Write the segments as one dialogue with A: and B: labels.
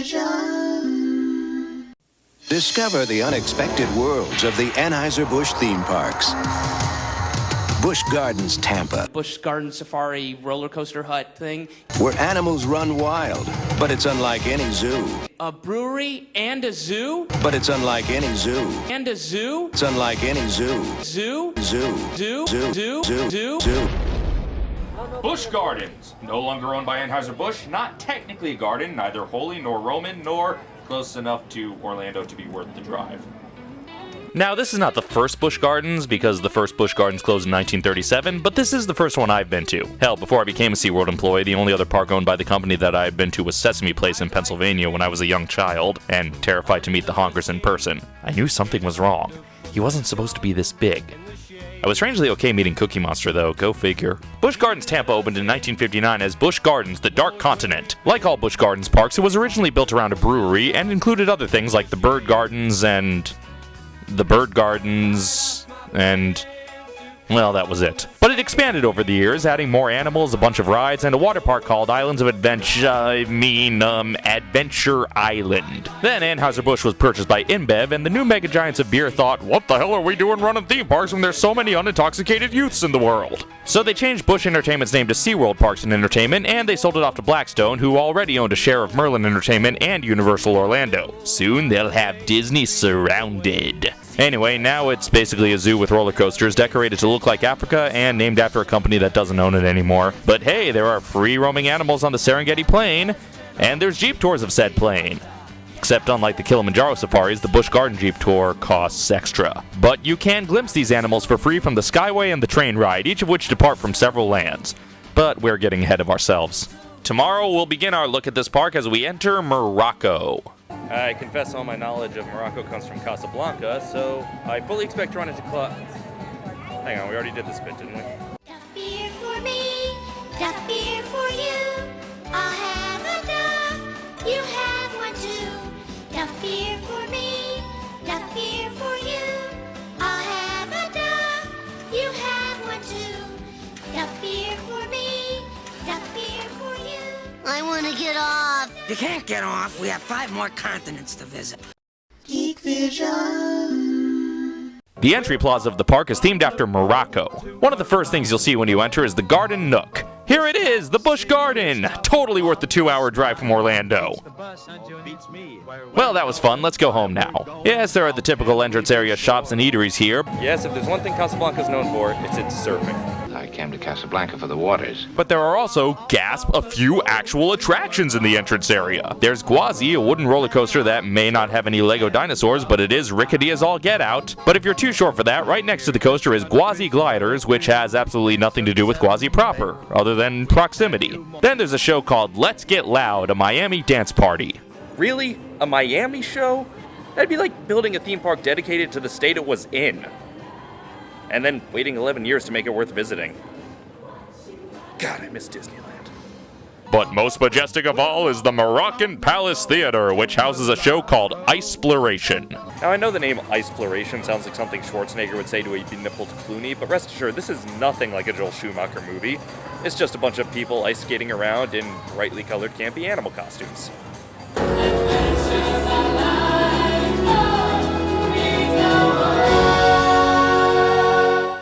A: vision.
B: Discover the unexpected worlds of the Anheuser-Busch theme parks. Busch Gardens, Tampa.
C: Busch Garden Safari roller coaster hut thing.
B: Where animals run wild, but it's unlike any zoo.
C: A brewery and a zoo?
B: But it's unlike any zoo.
C: And a zoo?
B: It's unlike any zoo.
C: Zoo?
B: Zoo.
C: Zoo?
B: Zoo.
C: Zoo?
B: Zoo.
C: Zoo?
B: Zoo.
D: Busch Gardens, no longer owned by Anheuser-Busch, not technically a garden, neither holy nor Roman, nor close enough to Orlando to be worth the drive.
E: Now, this is not the first Busch Gardens, because the first Busch Gardens closed in 1937, but this is the first one I've been to. Hell, before I became a SeaWorld employee, the only other park owned by the company that I've been to was Sesame Place in Pennsylvania when I was a young child, and terrified to meet the honkers in person. I knew something was wrong. He wasn't supposed to be this big. I was strangely okay meeting Cookie Monster, though, go figure. Busch Gardens Tampa opened in 1959 as Busch Gardens, the Dark Continent. Like all Busch Gardens parks, it was originally built around a brewery, and included other things like the Bird Gardens, well, that was it. But it expanded over the years, adding more animals, a bunch of rides, and a water park called Adventure Island. Then Anheuser-Busch was purchased by InBev, and the new mega giants of beer thought, what the hell are we doing running theme parks when there's so many unintoxicated youths in the world? So they changed Busch Entertainment's name to SeaWorld Parks and Entertainment, and they sold it off to Blackstone, who already owned a share of Merlin Entertainment and Universal Orlando. Soon they'll have Disney surrounded. Anyway, now it's basically a zoo with roller coasters decorated to look like Africa and named after a company that doesn't own it anymore. But hey, there are free roaming animals on the Serengeti Plain, and there's Jeep tours of said plane. Except unlike the Kilimanjaro safaris, the Busch Garden Jeep tour costs extra. But you can glimpse these animals for free from the Skyway and the train ride, each of which depart from several lands. But we're getting ahead of ourselves. Tomorrow we'll begin our look at this park as we enter Morocco. I confess all my knowledge of Morocco comes from Casablanca, so I fully expect to run into Hang on, we already did this bit, didn't we?
A: Duff beer for me, duff beer for you. I'll have a duff, you have one too. Duff beer for me, duff beer for you. I'll have a duff, you have one too. Duff beer for me, duff beer for you. I want to get off.
F: You can't get off. We have 5 more continents to visit.
A: Geek Vision.
E: The entry plaza of the park is themed after Morocco. One of the first things you'll see when you enter is the Garden Nook. Here it is, the Busch Garden! Totally worth the 2-hour drive from Orlando. Well, that was fun. Let's go home now. Yes, there are the typical entrance area shops and eateries here. Yes, if there's one thing Casablanca's known for, it's its surfing.
G: I came to Casablanca for the waters.
E: But there are also, gasp, a few actual attractions in the entrance area. There's Gwazi, a wooden roller coaster that may not have any Lego dinosaurs, but it is rickety as all get out. But if you're too short for that, right next to the coaster is Gwazi Gliders, which has absolutely nothing to do with Gwazi proper, other than proximity. Then there's a show called Let's Get Loud, a Miami dance party. Really? A Miami show? That'd be like building a theme park dedicated to the state it was in. And then waiting 11 years to make it worth visiting. God, I miss Disneyland. But most majestic of all is the Moroccan Palace Theater, which houses a show called Iceploration. Now, I know the name Iceploration sounds like something Schwarzenegger would say to a benippled Clooney, but rest assured, this is nothing like a Joel Schumacher movie. It's just a bunch of people ice skating around in brightly colored campy animal costumes.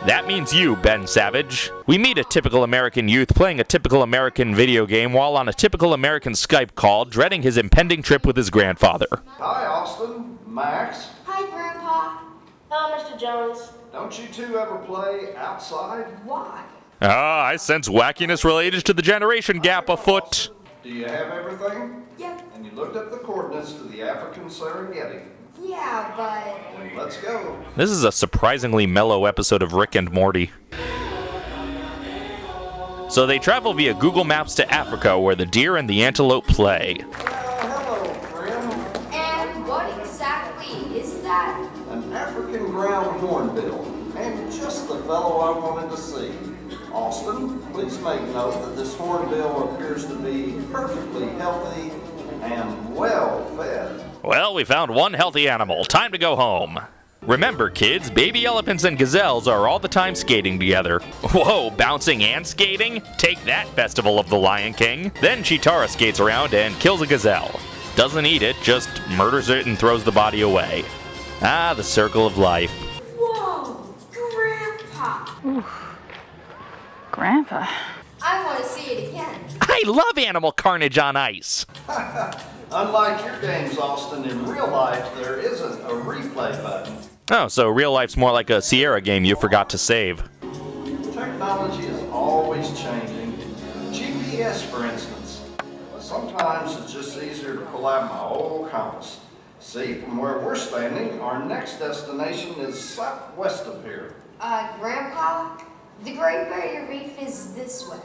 E: That means you, Ben Savage. We meet a typical American youth playing a typical American video game while on a typical American Skype call, dreading his impending trip with his grandfather.
H: Hi, Austin. Max.
I: Hi, Grandpa. Hello, Mr. Jones.
H: Don't you two ever play outside?
I: Why?
E: I sense wackiness related to the generation gap afoot.
H: Do you have everything?
I: Yep.
H: And you looked up the coordinates to the African Serengeti?
I: Yeah, but...
H: Then let's go.
E: This is a surprisingly mellow episode of Rick and Morty. So they travel via Google Maps to Africa, where the deer and the antelope play.
H: Hello, friend.
I: And what exactly is that?
H: An African ground hornbill. And just the fellow I wanted to see. Austin, please make note that this hornbill appears to be perfectly healthy and well fed.
E: Well, we found one healthy animal. Time to go home. Remember, kids, baby elephants and gazelles are all the time skating together. Whoa, bouncing and skating? Take that, Festival of the Lion King. Then Chitara skates around and kills a gazelle. doesn't eat it, just murders it and throws the body away. Ah, the circle of life.
I: Whoa, Grandpa.
J: Grandpa.
I: I want to see it again.
E: I love animal carnage on ice.
H: Unlike your games, Austin, in real life, there isn't a replay button.
E: Oh, so real life's more like a Sierra game you forgot to save.
H: Technology is always changing. GPS, for instance. Sometimes it's just easier to pull out my old compass. See, from where we're standing, our next destination is southwest of here.
I: Grandpa, the Great Barrier Reef is this way.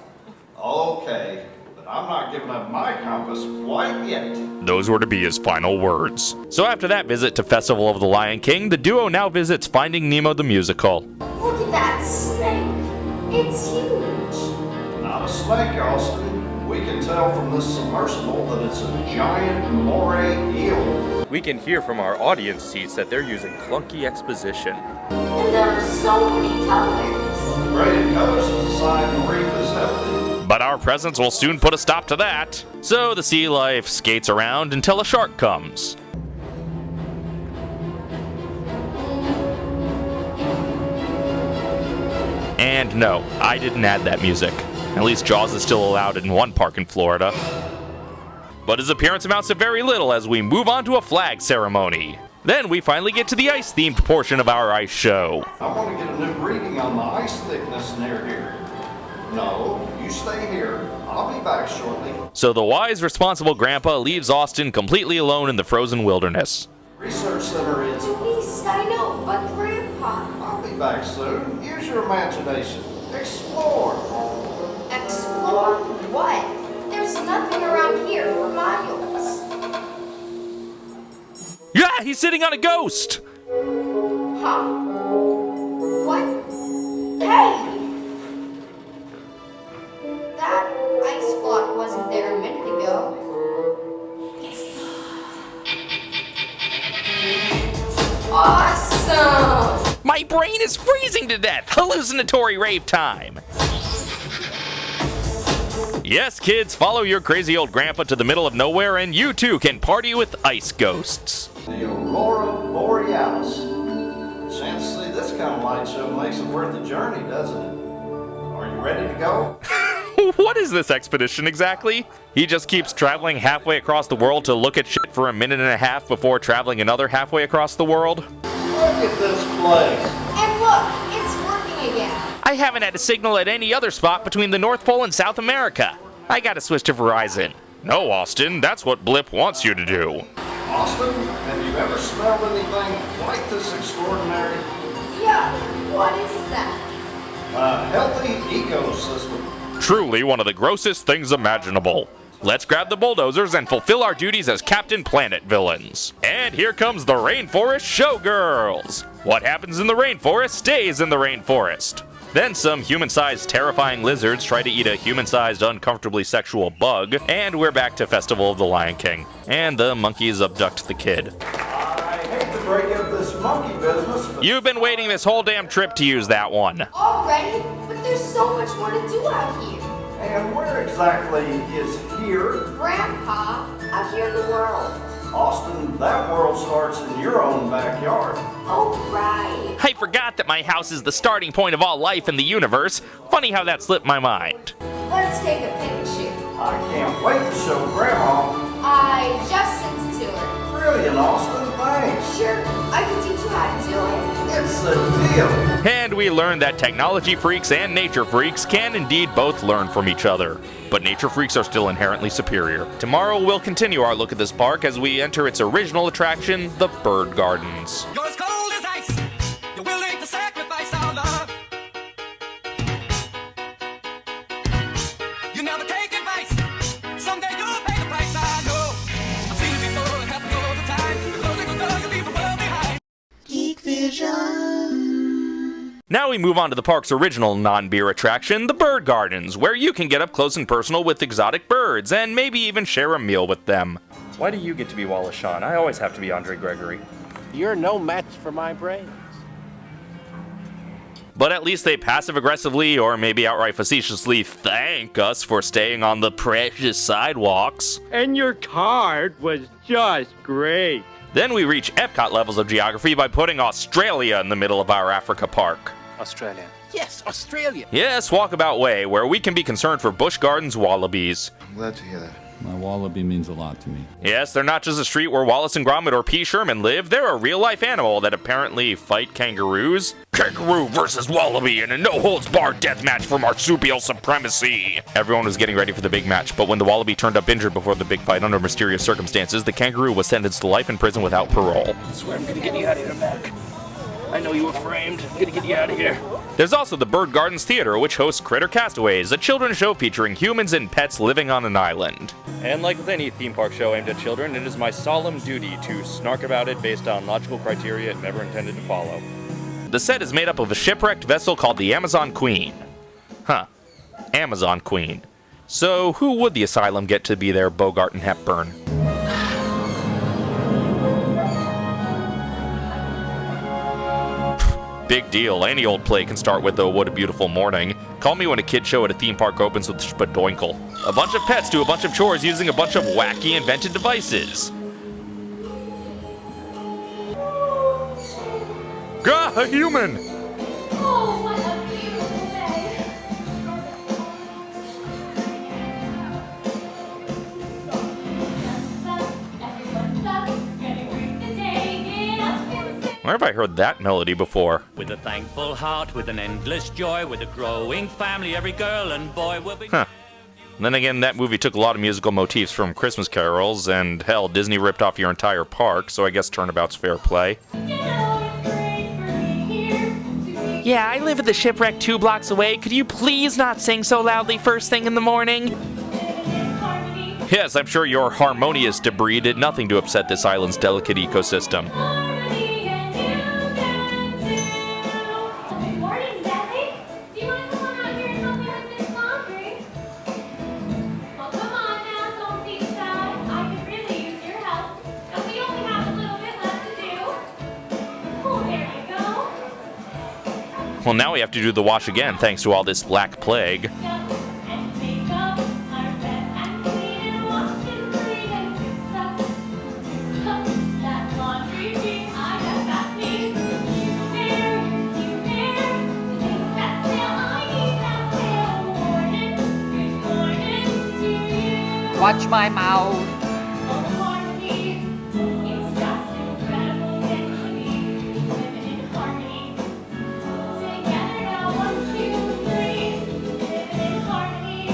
H: Okay, but I'm not giving up my compass quite yet.
E: Those were to be his final words. So after that visit to Festival of the Lion King, the duo now visits Finding Nemo the Musical.
I: Look at that snake. It's huge.
H: Not a snake, Austin. We can tell from this submersible that it's a giant moray eel.
K: We can hear from our audience seats that they're using clunky exposition.
I: And there are so many colors.
H: Graded colors is a sign the reef is healthy.
E: But our presence will soon put a stop to that. So the sea life skates around until a shark comes. And no, I didn't add that music. At least Jaws is still allowed in one park in Florida. But his appearance amounts to very little as we move on to a flag ceremony. Then we finally get to the ice-themed portion of our ice show.
H: I want to get a new reading on the ice thickness near here. No, you stay here. I'll be back shortly.
E: So the wise, responsible grandpa leaves Austin completely alone in the frozen wilderness.
H: Research center is.
I: To least I know, but Grandpa.
H: I'll be back soon. Use your imagination. Explore.
I: Explore what? There's nothing around here for miles.
E: Yeah, he's sitting on a ghost!
I: Huh? What? Hey! That ice block wasn't there a minute ago. Awesome!
E: My brain is freezing to death! Hallucinatory rave time! Yes, kids, follow your crazy old grandpa to the middle of nowhere and you too can party with ice ghosts.
H: The Aurora Borealis. Chance to see this kind of light show makes it worth the journey, doesn't it? Are you ready to go?
E: What is this expedition exactly? He just keeps traveling halfway across the world to look at shit for a minute and a half before traveling another halfway across the world?
H: Look at this place.
I: And look, it's working again.
E: I haven't had a signal at any other spot between the North Pole and South America. I gotta switch to Verizon. No, Austin, that's what Blip wants you to do.
H: Austin, have you ever smelled anything quite this extraordinary?
I: Yeah, what is that?
H: A healthy ecosystem.
E: Truly one of the grossest things imaginable. Let's grab the bulldozers and fulfill our duties as Captain Planet villains. And here comes the Rainforest Showgirls. What happens in the rainforest stays in the rainforest. Then some human-sized terrifying lizards try to eat a human-sized uncomfortably sexual bug, and we're back to Festival of the Lion King. And the monkeys abduct the kid.
H: I hate to break up this monkey business, but
E: You've been waiting this whole damn trip to use that one.
I: Already? But there's so much more to do out here.
H: and where exactly is here?
I: Grandpa, out here in the world.
H: Austin, that world starts in your own backyard.
I: Oh, right.
E: I forgot that my house is the starting point of all life in the universe. Funny how that slipped my mind.
I: Let's take a picture.
H: I can't wait to show Grandma.
I: I just sent it to her.
H: Brilliant, Austin, thanks.
I: Sure, I can teach you how to do it.
H: It's a deal.
E: And we learned that technology freaks and nature freaks can indeed both learn from each other. But nature freaks are still inherently superior. Tomorrow we'll continue our look at this park as we enter its original attraction, the Bird Gardens.
L: You're as cold as ice. You're willing to sacrifice our love. You never take advice. Someday you'll pay the price. I know. I've seen it before. It happens all the time. The closer you go, you leave the world behind.
A: Geek Vision.
E: Now we move on to the park's original non-beer attraction, the Bird Gardens, where you can get up close and personal with exotic birds and maybe even share a meal with them.
K: Why do you get to be Wallace Shawn? I always have to be Andre Gregory.
M: You're no match for my brains.
E: But at least they passive-aggressively or maybe outright facetiously thank us for staying on the precious sidewalks.
M: And your card was just great.
E: Then we reach Epcot levels of geography by putting Australia in the middle of our Africa park.
N: Australia. Yes, Australia.
E: Yes, Walkabout Way, where we can be concerned for Busch Gardens wallabies.
O: I'm glad to hear that.
P: My wallaby means a lot to me.
E: Yes, they're not just a street where Wallace and Gromit or P. Sherman live. They're a real-life animal that apparently fight kangaroos. Kangaroo versus wallaby in a no-holds-barred death match for marsupial supremacy. Everyone was getting ready for the big match, but when the wallaby turned up injured before the big fight under mysterious circumstances, the kangaroo was sentenced to life in prison without parole.
N: I swear I'm gonna get you out of here, Mac. I know you were framed. I'm gonna get you out of here.
E: There's also the Bird Gardens Theater, which hosts Critter Castaways, a children's show featuring humans and pets living on an island.
K: And like with any theme park show aimed at children, it is my solemn duty to snark about it based on logical criteria it never intended to follow.
E: The set is made up of a shipwrecked vessel called the Amazon Queen. Huh. Amazon Queen. So who would the asylum get to be their Bogart and Hepburn? Big deal. Any old play can start with, "Oh, what a beautiful morning." Call me when a kid show at a theme park opens with Spadoinkle. A bunch of pets do a bunch of chores using a bunch of wacky invented devices. Gah, a human!
A: Oh, what a beautiful day. Everyone's up, gonna greet the day, get up and sing.
E: Where have I heard that melody before?
Q: With a thankful heart, with an endless joy, with a growing family, every girl and boy will be...
E: Huh. Then again, that movie took a lot of musical motifs from Christmas carols, and hell, Disney ripped off your entire park, so I guess turnabout's fair play.
C: Yeah, I live at the shipwreck 2 blocks away. Could you please not sing so loudly first thing in the morning?
E: Yes, I'm sure your harmonious debris did nothing to upset this island's delicate ecosystem.
A: Good morning, Betsy. Do you want to come on out here and help me with this laundry? Well, come on now, don't be shy. I could really use your help. And we only have a little bit left to do. Oh, there you go.
E: Well, now we have to do the wash again, thanks to all this black plague.
A: And make up our bed and clean and wash and clean and fix up. That laundry machine, I got that thing. You there, that tail, I need that tail. Good morning to you.
R: Watch my mouth.
A: Oh, harmony, it's just incredible to be living in harmony. Together now, 1, 2, 3, living in harmony.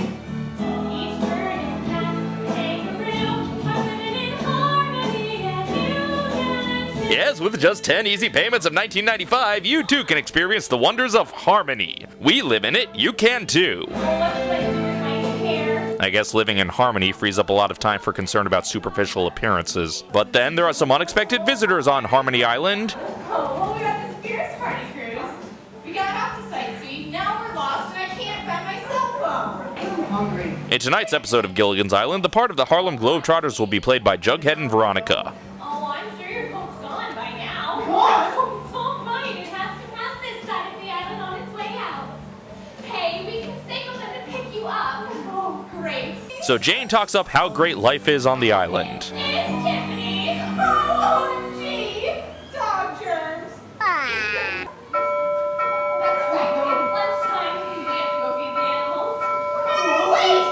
A: Each bird and cat, kangaroo, are living in harmony, and you can too.
E: Yes, with just 10 easy payments of $19.95, you too can experience the wonders of harmony. We live in it, you can too.
A: Oh, what should I do with my hair?
E: I guess living in harmony frees up a lot of time for concern about superficial appearances. But then there are some unexpected visitors on Harmony Island.
I: Oh, well, we got the Spirits Party cruise. We got off to sightsee. Now we're lost and I can't find my cell phone. I'm hungry.
E: In tonight's episode of Gilligan's Island, the part of the Harlem Globetrotters will be played by Jughead and Veronica.
A: Oh, I'm sure your boat's gone by now. What? It's all right. It has to pass this side of the island on its way out. Hey, we can signal them to pick you up. Oh, great.
E: So Jane talks up how great life is on the island.
A: It's Tiffany. Oh, gee. Dog germs. That's right. It's lunchtime. We have to go feed the animals. Wait!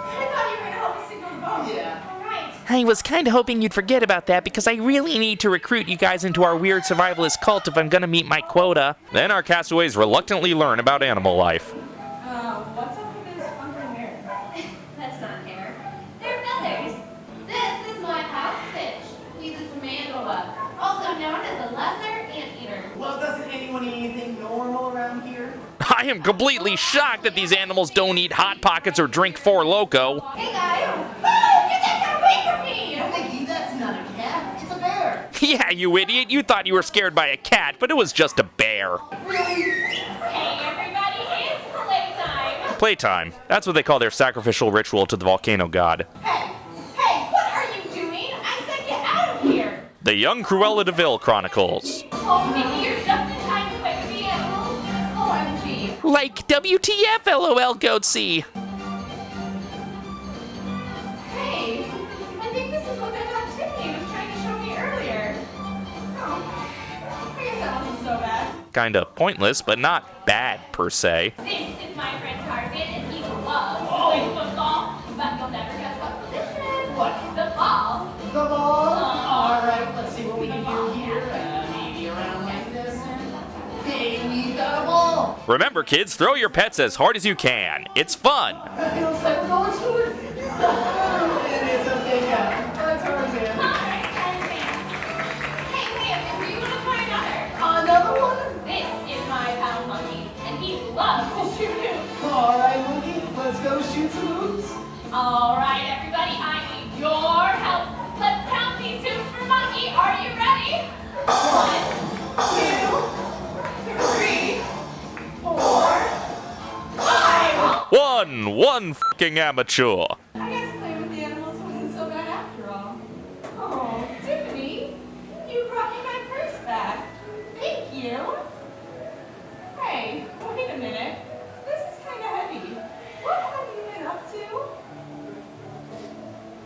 A: I thought you were going to help me signal the boat. Yeah. All right.
C: I was kind of hoping you'd forget about that because I really need to recruit you guys into our weird survivalist cult if I'm gonna meet my quota.
E: Then our castaways reluctantly learn about animal life.
I: What's up with this funky hair?
A: That's not hair. They're feathers. This is my house fish. He's a tarantula, also known as a lesser anteater.
I: Well, doesn't anyone eat anything normal around here?
E: I am completely shocked that these animals don't eat Hot Pockets or drink Four Loko.
A: Hey guys! Oh, get that cat away from me!
I: Mickey, that's not a cat. It's a bear.
E: Yeah, you idiot. You thought you were scared by a cat, but it was just a bear.
A: Hey everybody, it's playtime.
E: Playtime. That's what they call their sacrificial ritual to the volcano god.
A: Hey, what are you doing? I said get out of here.
E: The Young Cruella de Vil Chronicles.
A: Oh, Mickey, you're just in time to play with the animals. Oh, I'm
C: Like, WTF, LOL, Goatsy.
I: Hey, I think this is what that dog Tiffany was trying to show me earlier. Oh, I guess that wasn't so bad.
E: Kinda pointless, but not bad per se.
I: This is my friend Tarzan, and he loves playing football, but you'll never guess what position.
O: What?
I: The ball.
O: The ball? Alright, let's see what we can do here. Maybe around like this. Hey, we've got a ball!
E: Remember, kids, throw your pets as hard as you can. It's fun.
O: It looks like we're going to it. And it's a big guy. That's Tarzan.
I: Alright, Tarzan. Hey, Liam, were you gonna try another?
O: Another one?
I: This is my pal Monkey, and he loves to shoot hoops.
O: Alright, Monkey, let's go shoot some hoops.
I: Alright, everybody, I need your help. Let's count these hoops for Monkey. Are you ready? 1, 2, 3, 4, 5.
E: One fucking amateur.
I: I guess playing with the animals wasn't so bad after all. Oh, Tiffany, you brought me my purse back. Thank you. Hey, wait a minute. This is kind of heavy. What have you been up to?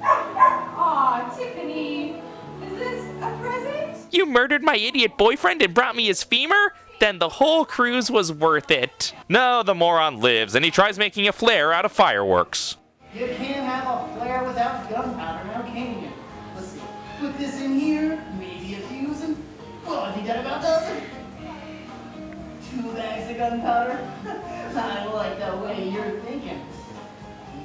I: Aw, Tiffany, is this a present?
C: You murdered my idiot boyfriend and brought me his femur? Then the whole cruise was worth it.
E: No, the moron lives, and he tries making a flare out of fireworks.
O: You can't have a flare without gunpowder, now can you? Let's see. Put this in here, maybe a fuse, and well, I think that about does it. 2 bags of gunpowder. I like the way you're thinking.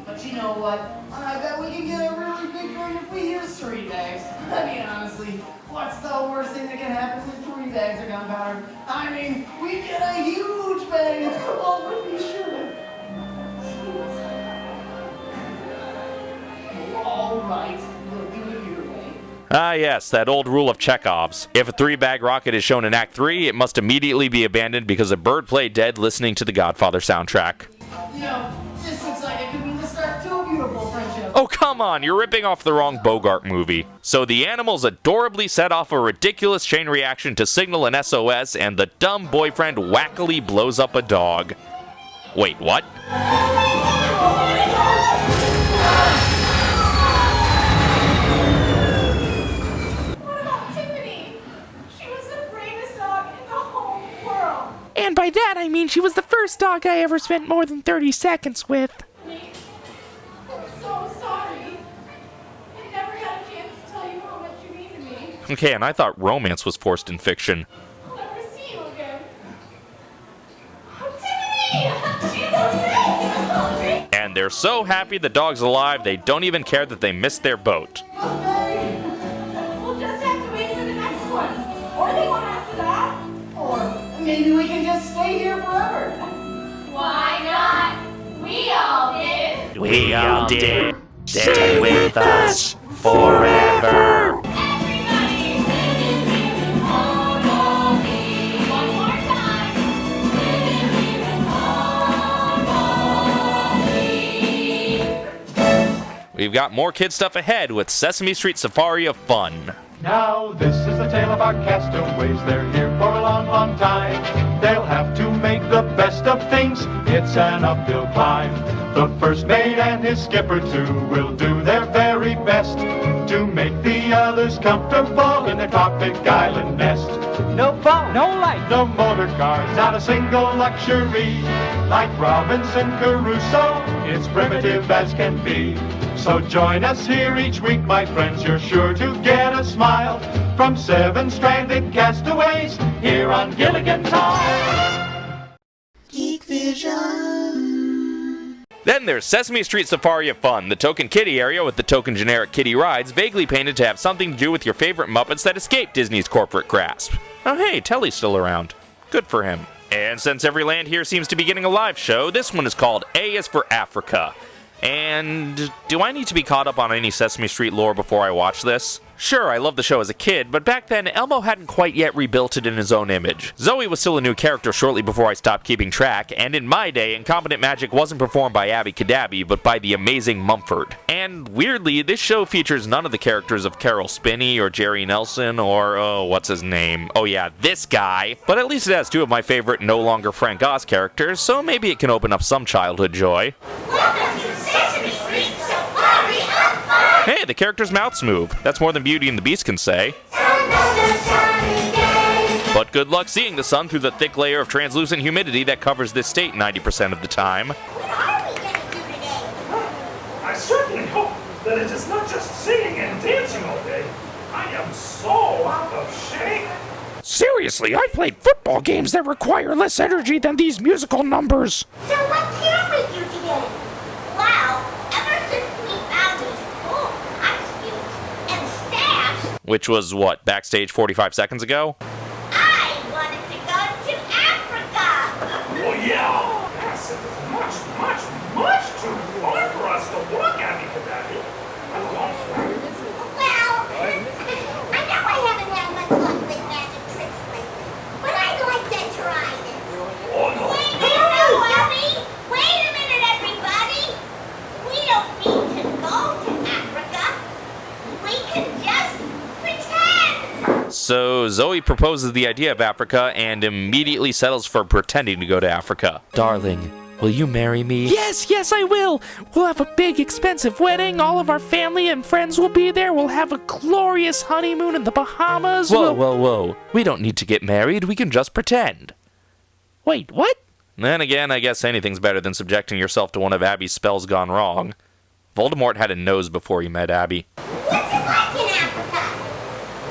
O: But you know what? I bet we can get a really big burn if we use 3 bags. I mean, honestly, what's the worst thing that can happen with 3 bags of gunpowder? I mean, we get a huge bag. Oh, would be sure. All right, we'll do it your way.
E: Ah yes, that old rule of Chekhov's. If a 3-bag rocket is shown in Act 3, it must immediately be abandoned because a bird played dead listening to the Godfather soundtrack.
O: You know, this looks like it could be the start to a beautiful friendship.
E: Oh, come on, you're ripping off the wrong Bogart movie. So the animals adorably set off a ridiculous chain reaction to signal an SOS, and the dumb boyfriend wackily blows up a dog. Wait, what?
I: What about Tiffany? She was the bravest dog in the whole world.
C: And by that I mean she was the first dog I ever spent more than 30 seconds with.
I: I'm so sorry. I never had a chance to tell you how much you mean to me.
E: Okay, and I thought romance was forced in fiction.
I: I'll never see you again. Oh, Tiffany! She's okay!
E: And they're so happy the dog's alive, they don't even care that they missed their boat.
I: Okay. We'll just have to wait for the next one. Or the one after that.
O: Or maybe we can just stay here forever.
I: Why not? We all did.
C: We all did. Stay with us forever.
I: Everybody, living harmony. One more time. Living harmony.
E: We've got more kid stuff ahead with Sesame Street Safari of Fun.
R: Now this is the tale of our castaways. They're here for a long, long time. They'll have to make the best of things. It's an uphill climb. The first mate and his skipper too will do their very best to make the others comfortable in their tropic island nest. No phone, no light, no motor cars, not a single luxury. Like Robinson Crusoe, it's primitive as can be. So join us here each week, my friends. You're sure to get a smile from 7 stranded castaways here on Gilligan's Island.
O: Geek Vision.
E: Then there's Sesame Street Safari of Fun, the token kiddie area with the token generic kiddie rides, vaguely painted to have something to do with your favorite Muppets that escaped Disney's corporate grasp. Oh hey, Telly's still around. Good for him. And since every land here seems to be getting a live show, this one is called A is for Africa. And do I need to be caught up on any Sesame Street lore before I watch this? Sure, I loved the show as a kid, but back then, Elmo hadn't quite yet rebuilt it in his own image. Zoe was still a new character shortly before I stopped keeping track, and in my day, Incompetent Magic wasn't performed by Abby Cadabby, but by the amazing Mumford. And weirdly, this show features none of the characters of Carol Spinney or Jerry Nelson or, oh, what's his name? Oh yeah, this guy. But at least it has two of my favorite no longer Frank Oz characters, so maybe it can open up some childhood joy.
A: Welcome to Sesame Street Safari of Fun!
E: Hey, the character's mouths move. That's more than Beauty and the Beast can say. But good luck seeing the sun through the thick layer of translucent humidity that covers this state 90% of the time.
L: I certainly hope that it is not just singing and dancing all day. I am so out of shape.
C: Seriously, I've played football games that require less energy than these musical numbers.
A: So what can we do today? Well, ever since we found these cool costumes and staffs,
E: Which was, what, backstage 45 seconds ago?
A: I wanted to go to Africa.
L: Oh yeah! Yes, it is much too far for us to walk, Abby Cadabby.
A: Well, I know I haven't had much luck with magic tricks lately, but I'd like to try this.
L: Oh no!
A: Abby! Wait a minute, everybody! We don't need to go to Africa. We can just pretend.
E: So Zoe proposes the idea of Africa and immediately settles for pretending to go to Africa. Darling, will you marry me?
C: Yes, I will. We'll have a big, expensive wedding. All of our family and friends will be there. We'll have a glorious honeymoon in the Bahamas.
E: Whoa. We don't need to get married. We can just pretend.
C: Wait, what?
E: Then again, I guess anything's better than subjecting yourself to one of Abby's spells gone wrong. Voldemort had a nose before he met Abby.
A: What's it like in Africa?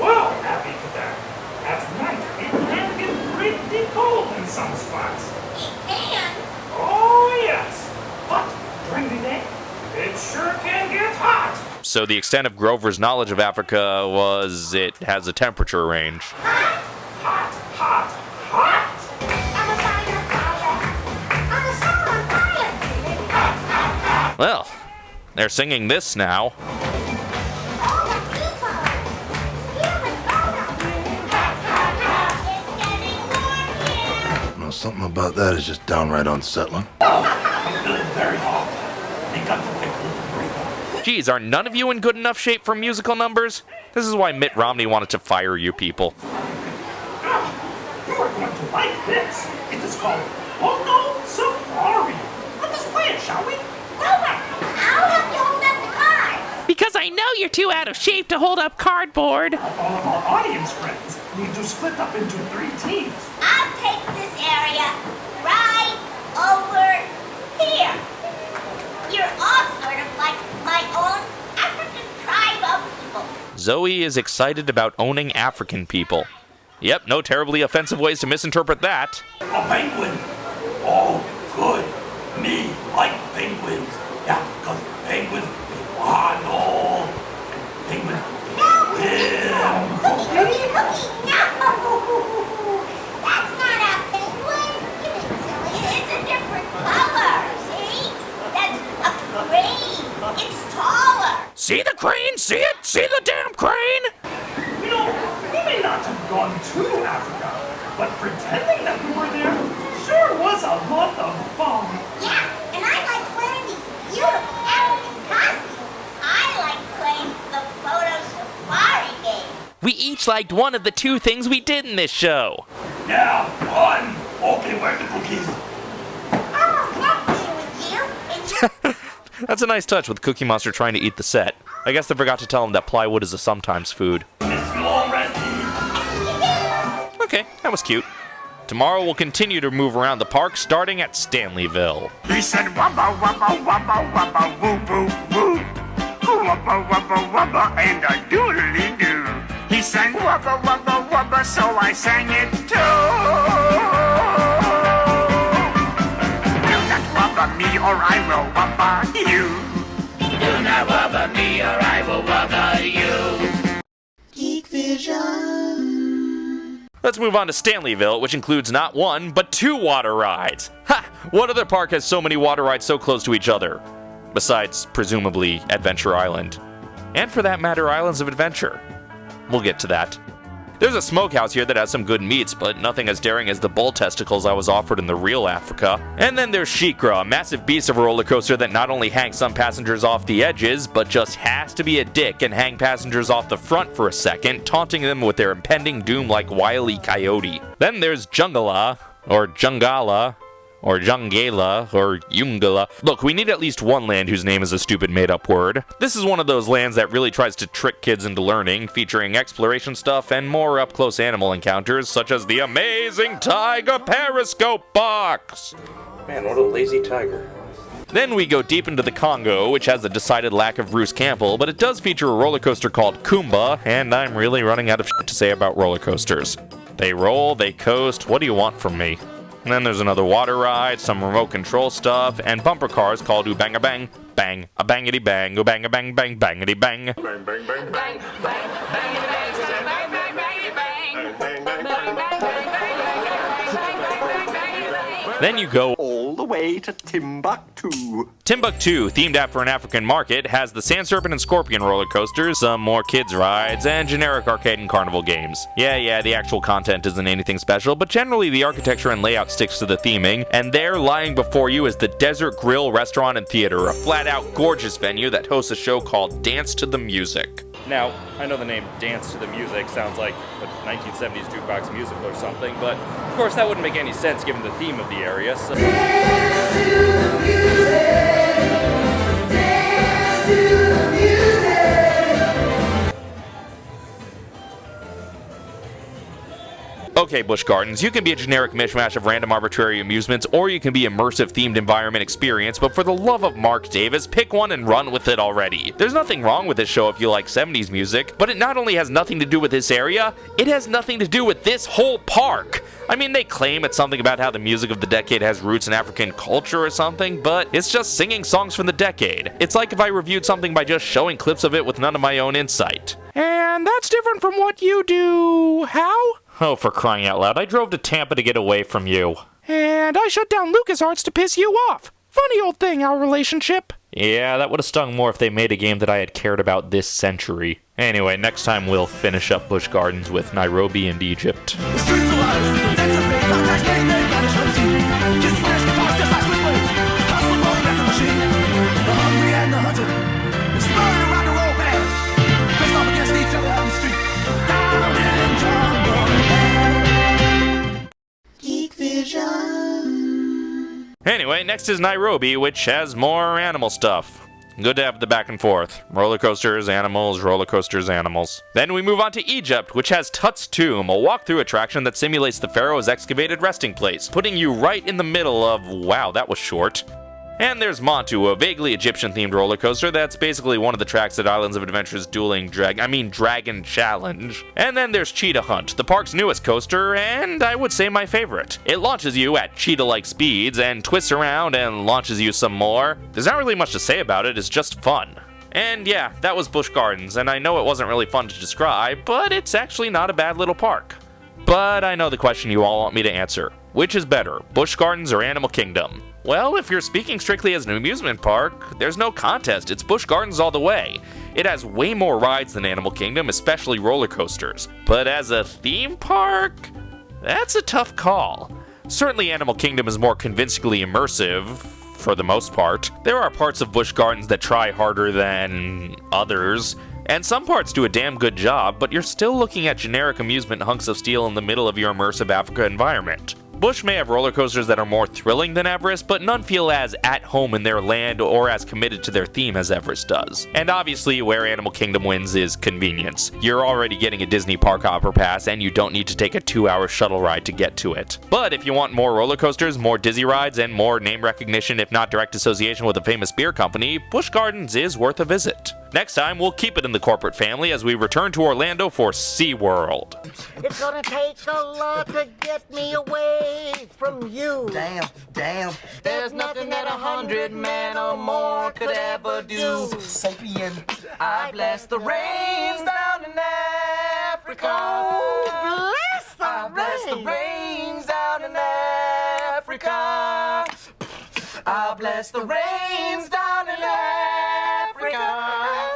L: Well, Abby Cadabby, at night it can get pretty cold in some spots.
A: It can.
L: Oh yes, but during the day, it sure can get hot.
E: So the extent of Grover's knowledge of Africa was it has a temperature range.
A: Hot. I'm a fire.
E: Well, they're singing this now.
S: Well, something about that is just downright unsettling.
L: I'm feeling very hot. They got to take a little break.
E: Geez, are none of you in good enough shape for musical numbers? This is why Mitt Romney wanted to fire you people.
L: You are going to like this. It is called Congo Safari. Let us play it, shall we?
A: Grover, I'll help you hold up the cards.
C: Because I know you're too out of shape to hold up cardboard.
L: All of our audience friends need to split up into 3 teams.
A: I'll take this area right over here. You're all sort of like my own African tribe of people.
E: Zoe is excited about owning African people. Yep, no terribly offensive ways to misinterpret that.
L: A penguin. Oh, good. Me like penguins. Yeah, because penguins, they waddle. And penguins,
A: Cookie, no! That's not a penguin. You big silly. It's a different color. See? That's a crane. It's taller.
C: See the crane? See it? See the damn crane?
L: You know, we may not have gone to Africa, but pretending that we were there sure was a lot of fun.
A: Yeah, and I like wearing these beautiful African costumes. I like playing the photo safari game.
C: We each liked one of the 2 things we did in this show.
L: Yeah, fun. Okay, where are the cookies?
A: I'm okay with you.
E: That's a nice touch with Cookie Monster trying to eat the set. I guess they forgot to tell him that plywood is a sometimes food.
L: Miss you already.
E: Okay, that was cute. Tomorrow we'll continue to move around the park, starting at Stanleyville.
T: He said, wubba, wubba, wubba, wubba, woo, woo, woo. Wubba, wubba, wubba, and a doodly-doo. He sang wubba, wubba, wubba, so I sang it too. Do not wubba me or I will wubba you.
Q: Do not wubba me or I will wubba you.
O: Geek Vision.
E: Let's move on to Stanleyville, which includes not 1, but 2 water rides. Ha! What other park has so many water rides so close to each other? besides, presumably, Adventure Island. And for that matter, Islands of Adventure. We'll get to that. There's a smokehouse here that has some good meats, but nothing as daring as the bull testicles I was offered in the real Africa. And then there's Shikra, a massive beast of a roller coaster that not only hangs some passengers off the edges, but just has to be a dick and hang passengers off the front for a second, taunting them with their impending doom like Wile E. Coyote. Then there's Jungala, or Jungala, or Jungala, or Jungala. Look, we need at least one land whose name is a stupid made-up word. This is one of those lands that really tries to trick kids into learning, featuring exploration stuff and more up-close animal encounters, such as the amazing Tiger Periscope Box!
N: Man, what a lazy tiger.
E: Then we go deep into the Congo, which has a decided lack of Bruce Campbell, but it does feature a roller coaster called Kumba, and I'm really running out of shit to say about roller coasters. They roll, they coast, what do you want from me? And then there's another water ride, some remote control stuff, and bumper cars called Oobang a Bang, Bang, a Bangity Bang, Oobang a Bang Bang, Bangity Bang.
T: Bang, bang, bang, bang. Bang, bang, bangity bang, bang, bang, bangity bang. Bang, bang, bang, bang, bang, bang.
E: Then you go
T: all the way to Timbuktu.
E: Timbuktu, themed after an African market, has the Sand Serpent and Scorpion roller coasters, some more kids rides, and generic arcade and carnival games. Yeah, the actual content isn't anything special, but generally the architecture and layout sticks to the theming, and there, lying before you, is the Desert Grill Restaurant and Theater, a flat-out gorgeous venue that hosts a show called Dance to the Music.
K: Now, I know the name Dance to the Music sounds like a 1970s jukebox musical or something, but of course that wouldn't make any sense given the theme of the area, so... Dance to the music! Dance to the music! Okay, Busch Gardens, you can be a generic mishmash of random arbitrary amusements, or you can be immersive themed environment experience, but for the love of Mark Davis, pick one and run with it already. There's nothing wrong with this show if you like 70s music, but it not only has nothing to do with this area, it has nothing to do with this whole park. I mean, they claim it's something about how the music of the decade has roots in African culture or something, but it's just singing songs from the decade. It's like if I reviewed something by just showing clips of it with none of my own insight.
C: And that's different from what you do. How?
E: Oh, for crying out loud, I drove to Tampa to get away from you.
C: And I shut down LucasArts to piss you off. Funny old thing, our relationship.
E: Yeah, that would have stung more if they made a game that I had cared about this century. Anyway, next time we'll finish up Busch Gardens with Nairobi and Egypt. Anyway, next is Nairobi, which has more animal stuff. Good to have the back and forth. Roller coasters, animals, roller coasters, animals. Then we move on to Egypt, which has Tut's Tomb, a walkthrough attraction that simulates the pharaoh's excavated resting place, putting you right in the middle of, wow, that was short. And there's Montu, a vaguely Egyptian-themed roller coaster that's basically one of the tracks at Islands of Adventure's Dragon Challenge. And then there's Cheetah Hunt, the park's newest coaster, and I would say my favorite. It launches you at cheetah-like speeds, and twists around and launches you some more. There's not really much to say about it, it's just fun. And yeah, that was Busch Gardens, and I know it wasn't really fun to describe, but it's actually not a bad little park. But I know the question you all want me to answer. Which is better, Busch Gardens or Animal Kingdom? Well, if you're speaking strictly as an amusement park, there's no contest, it's Busch Gardens all the way. It has way more rides than Animal Kingdom, especially roller coasters. But as a theme park, that's a tough call. Certainly Animal Kingdom is more convincingly immersive, for the most part. There are parts of Busch Gardens that try harder than others, and some parts do a damn good job, but you're still looking at generic amusement hunks of steel in the middle of your immersive Africa environment. Busch may have roller coasters that are more thrilling than Everest, but none feel as at home in their land or as committed to their theme as Everest does. And obviously, where Animal Kingdom wins is convenience. You're already getting a Disney Park Hopper Pass, and you don't need to take a 2-hour shuttle ride to get to it. But if you want more roller coasters, more Dizzy rides, and more name recognition if not direct association with a famous beer company, Busch Gardens is worth a visit. Next time, we'll keep it in the corporate family as we return to Orlando for SeaWorld.
U: It's gonna take a lot to get me away from you. Damn. There's nothing that 100 men or more could ever do. Sapien. I bless the rains down in Africa. Oh, bless the rains down in Africa. I bless the rains down in in Africa.